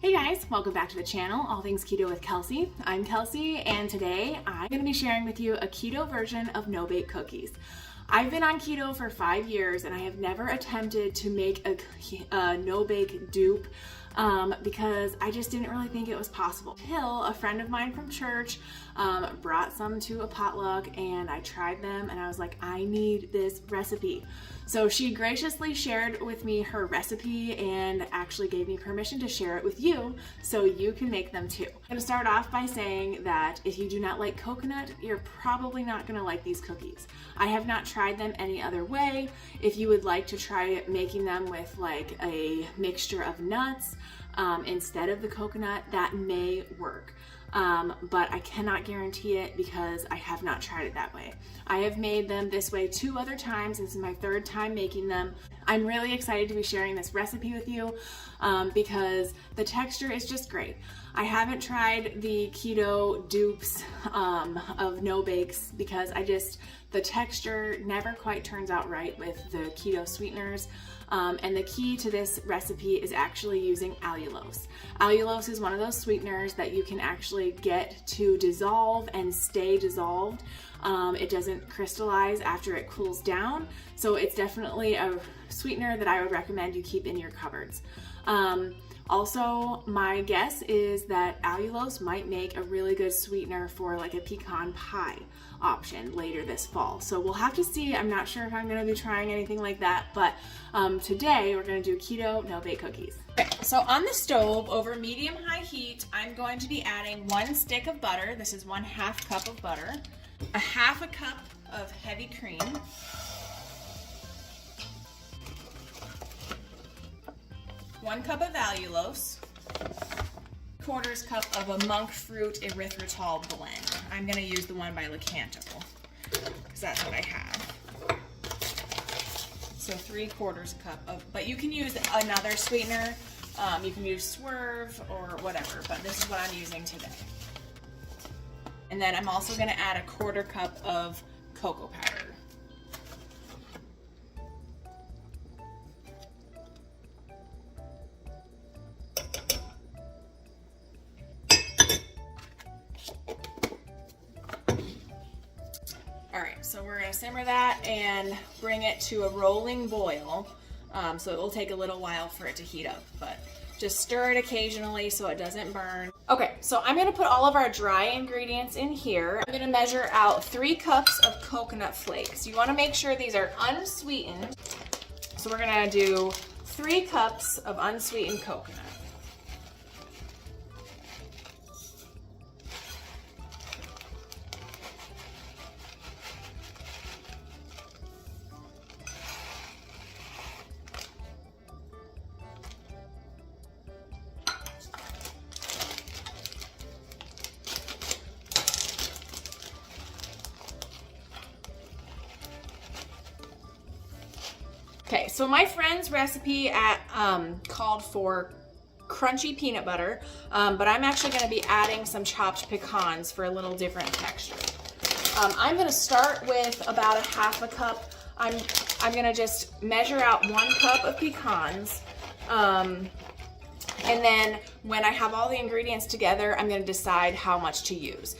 Hey guys, welcome back to the channel, All Things Keto with Kelsey. I'm Kelsey, and today I'm going to be sharing with you a keto version of no-bake cookies. I've been on keto for 5 years and I have never attempted to make a no-bake dupe because I just didn't really think it was possible. Until a friend of mine from church brought some to a potluck and I tried them and I was like, I need this recipe. So she graciously shared with me her recipe and actually gave me permission to share it with you so you can make them too. I'm gonna start off by saying that if you do not like coconut, you're probably not gonna like these cookies. I have not tried them any other way. If you would like to try making them with like a mixture of nuts instead of the coconut, that may work. But I cannot guarantee it because I have not tried it that way. I have made them this way 2 other times. This is my 3rd time making them. I'm really excited to be sharing this recipe with you because the texture is just great. I haven't tried the keto dupes of no bakes because the texture never quite turns out right with the keto sweeteners. And the key to this recipe is actually using allulose. Allulose is one of those sweeteners that you can actually get to dissolve and stay dissolved. It doesn't crystallize after it cools down, so it's definitely a sweetener that I would recommend you keep in your cupboards. Also, my guess is that allulose might make a really good sweetener for like a pecan pie option later this fall. So we'll have to see. I'm not sure if I'm going to be trying anything like that, but today we're going to do keto no-bake cookies. Okay, so on the stove over medium-high heat, I'm going to be adding 1 stick of butter. This is 1/2 cup of butter, a 1/2 cup of heavy cream, 1 cup of allulose, 1/4 cup of a monkfruit erythritol blend. I'm going to use the one by Lacanto because that's what I have. So 3/4 cup of, but you can use another sweetener. You can use Swerve or whatever, but this is what I'm using today. And then I'm also going to add a 1/4 cup of cocoa powder. So we're going to simmer that and bring it to a rolling boil. So it will take a little while for it to heat up, but just stir it occasionally so it doesn't burn. Okay, so I'm going to put all of our dry ingredients in here. I'm going to measure out 3 cups of coconut flakes. You want to make sure these are unsweetened. So we're going to do 3 cups of unsweetened coconut. Okay, so my friend's recipe called for crunchy peanut butter, but I'm actually going to be adding some chopped pecans for a little different texture. I'm going to start with about a 1/2 cup. I'm going to just measure out 1 cup of pecans, and then when I have all the ingredients together, I'm going to decide how much to use.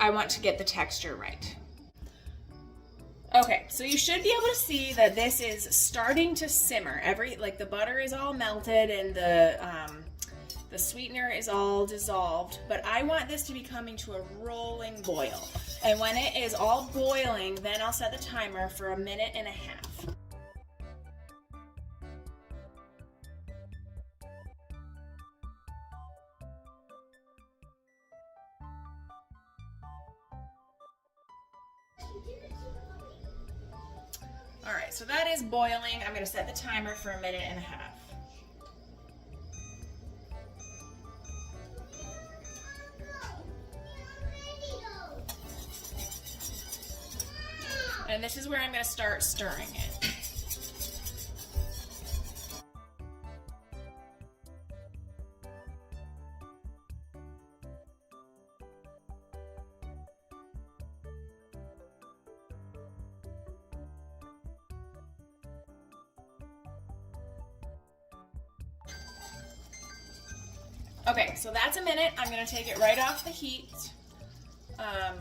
I want to get the texture right. Okay, so you should be able to see that this is starting to simmer. The butter is all melted and the sweetener is all dissolved, but I want this to be coming to a rolling boil. And when it is all boiling, then I'll set the timer for 1.5 minutes. All right, so that is boiling. I'm going to set the timer for 1.5 minutes. And this is where I'm going to start stirring it. Okay, so that's a minute. I'm gonna take it right off the heat. I'm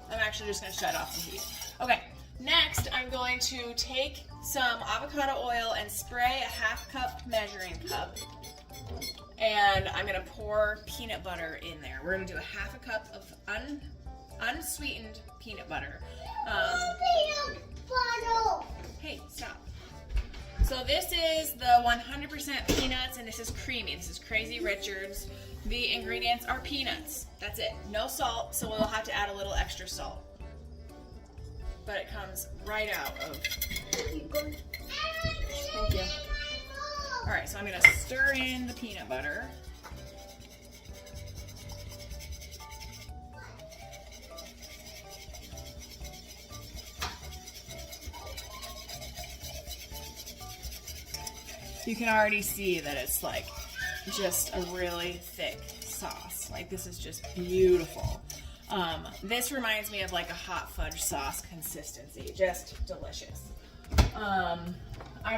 actually just gonna shut off the heat. Okay, next I'm going to take some avocado oil and spray a 1/2 cup measuring cup. And I'm gonna pour peanut butter in there. We're gonna do a 1/2 cup of unsweetened peanut butter. Peanut butter! Hey, stop. So this is the 100% peanuts, and this is creamy. This is Crazy Richard's. The ingredients are peanuts. That's it. No salt, so we'll have to add a little extra salt. But it comes right out of... Thank you. All right, so I'm gonna stir in the peanut butter. You can already see that it's like just a really thick sauce. Like this is just beautiful. This reminds me of like a hot fudge sauce consistency, just delicious. I'm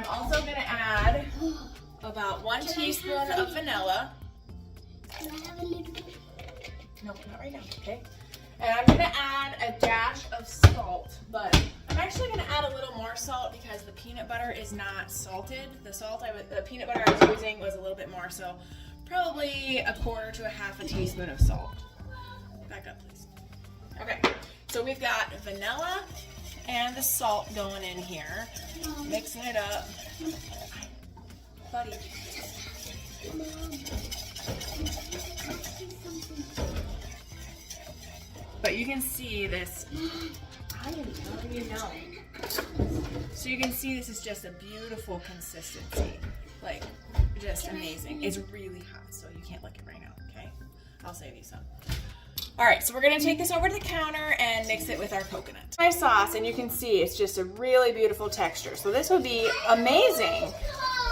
also gonna add about 1 teaspoon of vanilla. Can I have a little bit? No, not right now, okay? And I'm gonna add a dash of salt, but I'm actually gonna add a little more salt because the peanut butter is not salted. The peanut butter I was using was a little bit more, so probably 1/4 to 1/2 teaspoon of salt. Back up, please. Okay, so we've got vanilla and the salt going in here, mixing it up. Buddy. But you can see this, I didn't already know. So you can see this is just a beautiful consistency. Like, just amazing. It's really hot, so you can't lick it right now, okay? I'll save you some. All right, so we're gonna take this over to the counter and mix it with our coconut. My sauce, and you can see it's just a really beautiful texture. So this would be amazing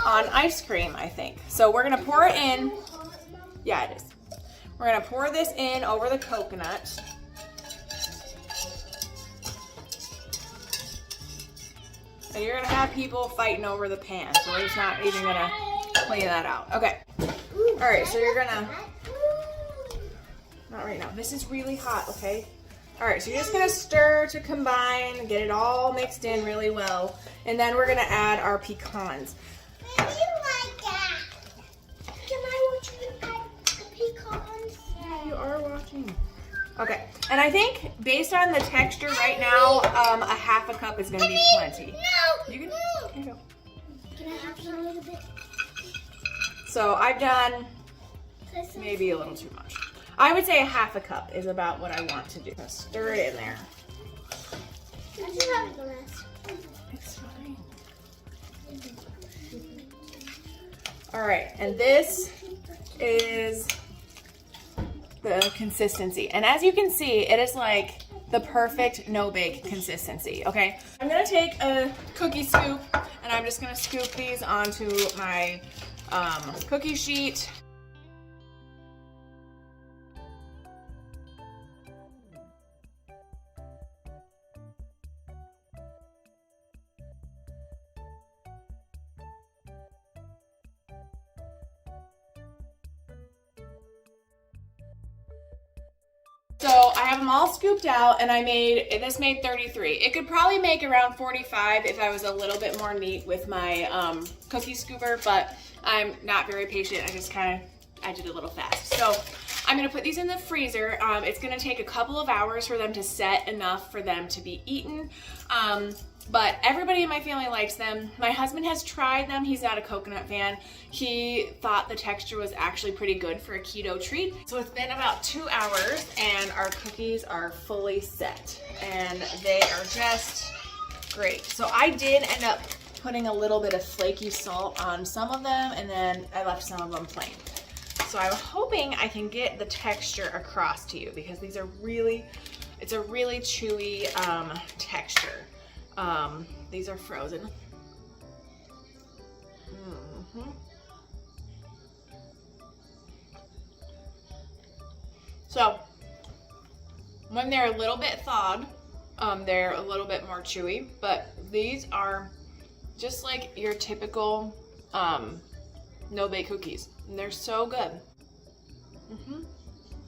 on ice cream, I think. So we're gonna pour it in. Yeah, it is. We're gonna pour this in over the coconut. And you're gonna have people fighting over the pan, so we're just not even gonna clean that out. Okay. All right, so you're gonna, not right now. This is really hot, okay? All right, so you're just gonna stir to combine, get it all mixed in really well, and then we're gonna add our pecans. I like that. Can I watch you add the pecans? Yeah, you are watching. Okay, and I think based on the texture right now, a 1/2 cup is gonna be plenty. No! You can, No! here you go. Can I have some a little bit? So I've done maybe a little too much. I would say a 1/2 cup is about what I want to do. So stir it in there. I just have a glass. It's fine. All right, and this is the consistency. And as you can see, it is like the perfect no-bake consistency, okay? I'm gonna take a cookie scoop and I'm just gonna scoop these onto my cookie sheet. So I have them all scooped out, and this made 33. It could probably make around 45 if I was a little bit more neat with my cookie scooper, but I'm not very patient. I did a little fast. So I'm gonna put these in the freezer. It's gonna take a couple of hours for them to set enough for them to be eaten. But everybody in my family likes them. My husband has tried them. He's not a coconut fan. He thought the texture was actually pretty good for a keto treat. So it's been about 2 hours and our cookies are fully set and they are just great. So I did end up putting a little bit of flaky salt on some of them and then I left some of them plain. So I'm hoping I can get the texture across to you because these are it's a really chewy texture. These are frozen. So when they're a little bit thawed, they're a little bit more chewy, but these are just like your typical no-bake cookies. And they're so good.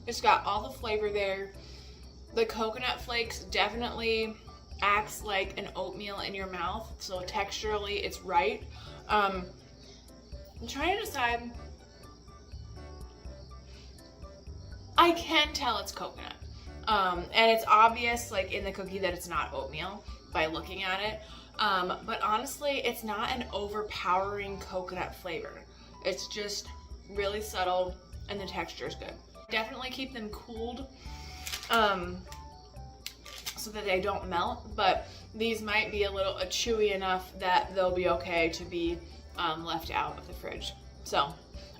It's got all the flavor there. The coconut flakes definitely acts like an oatmeal in your mouth, so texturally it's right. I'm trying to decide. I can tell it's coconut. And it's obvious, like in the cookie, that it's not oatmeal by looking at it. But honestly, it's not an overpowering coconut flavor. It's just really subtle, and the texture is good. Definitely keep them cooled so that they don't melt, but these might be a little chewy enough that they'll be okay to be left out of the fridge. So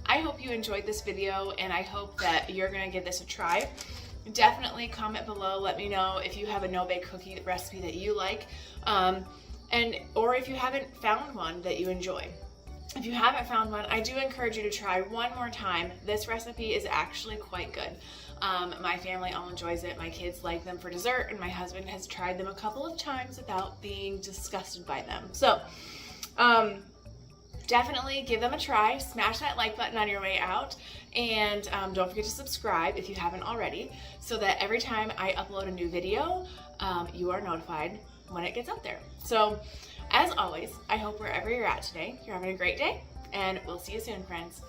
I hope you enjoyed this video, and I hope that you're gonna give this a try. Definitely comment below, let me know if you have a no-bake cookie recipe that you like, or if you haven't found one that you enjoy. If you haven't found one, I do encourage you to try one more time. This recipe is actually quite good. My family all enjoys it. My kids like them for dessert, and my husband has tried them a couple of times without being disgusted by them. So, definitely give them a try. Smash that like button on your way out, and don't forget to subscribe if you haven't already, so that every time I upload a new video, you are notified when it gets up there. So, as always, I hope wherever you're at today, you're having a great day, and we'll see you soon, friends.